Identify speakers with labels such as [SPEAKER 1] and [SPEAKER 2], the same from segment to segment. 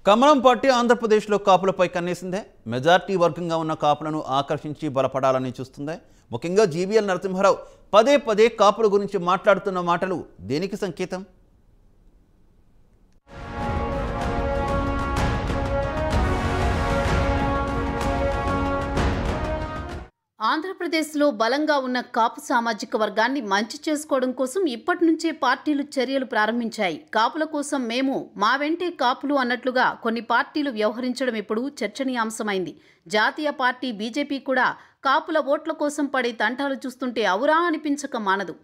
[SPEAKER 1] కమలం పార్టీ ఆంధ్రప్రదేశ్లో కాపులపై కన్నేసిందే. మెజార్టీ వర్గంగా ఉన్న కాపులను ఆకర్షించి బలపడాలని చూస్తుందే. ముఖ్యంగా జీవీఎల్ నరసింహారావు పదే పదే కాపుల గురించి మాట్లాడుతున్న మాటలు దేనికి సంకేతం?
[SPEAKER 2] ఆంధ్రప్రదేశ్లో బలంగా ఉన్న కాపు సామాజిక వర్గాన్ని మంచి చేసుకోవడం కోసం ఇప్పటి నుంచే పార్టీలు చర్యలు ప్రారంభించాయి. కాపుల కోసం మేము, మా వెంటే కాపులు అన్నట్లుగా కొన్ని పార్టీలు వ్యవహరించడం ఇప్పుడు చర్చనీయాంశమైంది. జాతీయ పార్టీ బీజేపీ కూడా కాపుల ఓట్ల కోసం పడే తంటాలు చూస్తుంటే అవురా అనిపించక మానదు.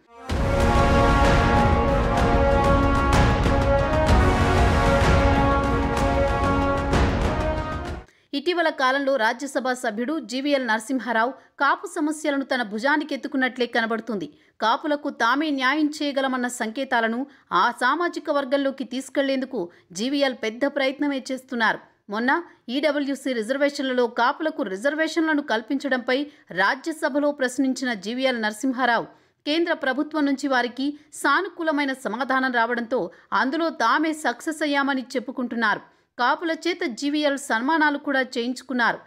[SPEAKER 2] ఇటీవల కాలంలో రాజ్యసభ సభ్యుడు జీవీఎల్ నరసింహారావు కాపు సమస్యలను తన భుజానికి ఎత్తుకున్నట్లే కనబడుతుంది. కాపులకు తామే న్యాయం చేయగలమన్న సంకేతాలను ఆ సామాజిక వర్గంలోకి తీసుకెళ్లేందుకు జీవీఎల్ పెద్ద ప్రయత్నమే చేస్తున్నారు. మొన్న ఈడబ్ల్యూసీ రిజర్వేషన్లలో కాపులకు రిజర్వేషన్లను కల్పించడంపై రాజ్యసభలో ప్రశ్నించిన జీవీఎల్ నరసింహారావు కేంద్ర ప్రభుత్వం నుంచి వారికి సానుకూలమైన సమాధానం రావడంతో అందులో తామే సక్సెస్ అయ్యామని చెప్పుకుంటున్నారు. కాపుల చేత జీవీఎల్ సన్మానాలు కూడా చేయించుకున్నారు.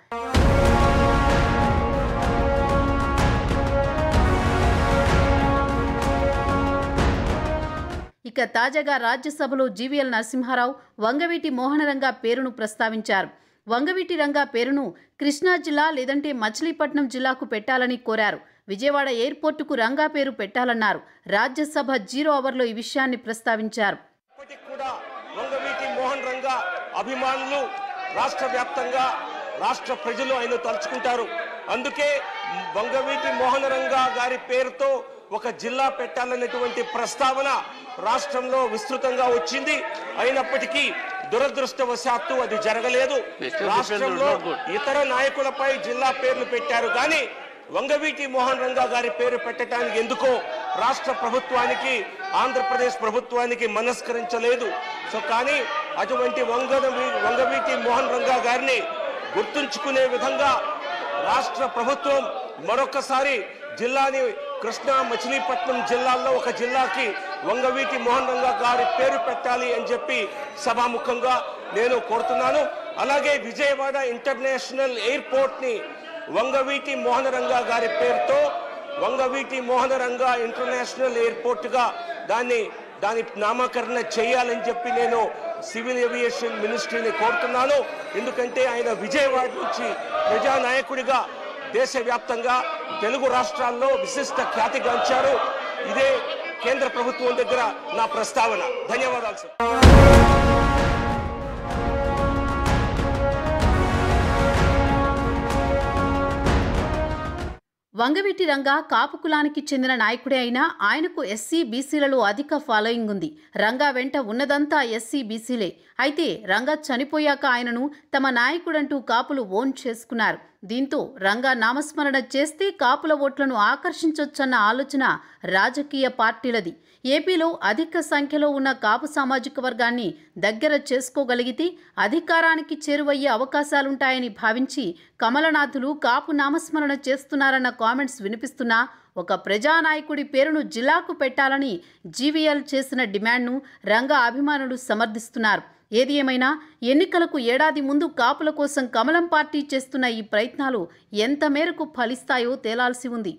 [SPEAKER 2] ఇక తాజాగా రాజ్యసభలో జీవీఎల్ నరసింహారావు వంగవీటి మోహనరంగా పేరును ప్రస్తావించారు. వంగవీటి రంగా పేరును కృష్ణా జిల్లా లేదంటే మచిలీపట్నం జిల్లాకు పెట్టాలని కోరారు. విజయవాడ ఎయిర్పోర్టుకు రంగా పేరు పెట్టాలన్నారు. రాజ్యసభ 0 అవర్లో ఈ విషయాన్ని ప్రస్తావించారు.
[SPEAKER 3] వంగవీటి మోహన్ రంగా అభిమానులు రాష్ట్ర వ్యాప్తంగా రాష్ట్ర ప్రజలు ఆయన తలుచుకుంటారు. అందుకే వంగవీటి మోహన్ రంగా గారి పేరుతో ఒక జిల్లా పెట్టాలనేటువంటి ప్రస్తావన రాష్ట్రంలో విస్తృతంగా వచ్చింది. అయినప్పటికీ దురదృష్టవశాత్తు అది జరగలేదు. రాష్ట్రంలో ఇతర నాయకులపై జిల్లా పేర్లు పెట్టారు కానీ వంగవీటి మోహన్ రంగా గారి పేరు పెట్టడానికి ఎందుకో రాష్ట్ర ప్రభుత్వానికి, ఆంధ్రప్రదేశ్ ప్రభుత్వానికి మనస్కరించలేదు. సో కానీ అటువంటి వంగవీటి మోహన్ రంగా గారిని గుర్తుంచుకునే విధంగా రాష్ట్ర ప్రభుత్వం మరొకసారి జిల్లాని కృష్ణా, మచిలీపట్నం జిల్లాల్లో ఒక జిల్లాకి వంగవీటి మోహన్ రంగా గారి పేరు పెట్టాలి అని చెప్పి సభాముఖంగా నేను కోరుతున్నాను. అలాగే విజయవాడ ఇంటర్నేషనల్ ఎయిర్పోర్ట్ ని వంగవీటి మోహన రంగా గారి పేరుతో వంగవీటి మోహన రంగా ఇంటర్నేషనల్ ఎయిర్పోర్ట్ గా దాని నామకరణ చేయాలని చెప్పి నేను సివిల్ ఏవియేషన్ మినిస్ట్రీని కోరుతున్నాను. ఎందుకంటే ఆయన విజయవాడ నుంచి ప్రజానాయకుడిగా దేశవ్యాప్తంగా తెలుగు రాష్ట్రాల్లో విశిష్ట ఖ్యాతిగాంచారు. ఇదే కేంద్ర ప్రభుత్వం దగ్గర నా ప్రస్తావన. ధన్యవాదాలు సార్.
[SPEAKER 2] వంగవీటి రంగా కాపు కులానికి చెందిన నాయకుడే అయినా ఆయనకు ఎస్సీ బీసీలలో అధిక ఫాలోయింగ్ ఉంది. రంగా వెంట ఉన్నదంతా ఎస్సీ బీసీలే. అయితే రంగా చనిపోయాక ఆయనను తమ నాయకుడంటూ కాపులు ఓన్ చేసుకున్నారు. దీంతో రంగా నామస్మరణ చేస్తే కాపుల ఓట్లను ఆకర్షించొచ్చన్న ఆలోచన రాజకీయ పార్టీలది. ఏపీలో అధిక సంఖ్యలో ఉన్న కాపు సామాజిక వర్గాన్ని దగ్గర చేసుకోగలిగితే అధికారానికి చేరువయ్యే అవకాశాలుంటాయని భావించి కమలనాథులు కాపు నామస్మరణ చేస్తున్నారన్న కామెంట్స్ వినిపిస్తున్నా ఒక ప్రజానాయకుడి పేరును జిల్లాకు పెట్టాలని జీవీఎల్ చేసిన డిమాండ్ను రంగా అభిమానులు సమర్థిస్తున్నారు. ఏది ఏమైనా ఎన్నికలకు ఏడాది ముందు కాపుల కోసం కమలం పార్టీ చేస్తున్న ఈ ప్రయత్నాలు ఎంత మేరకు ఫలిస్తాయో తేలాల్సి ఉంది.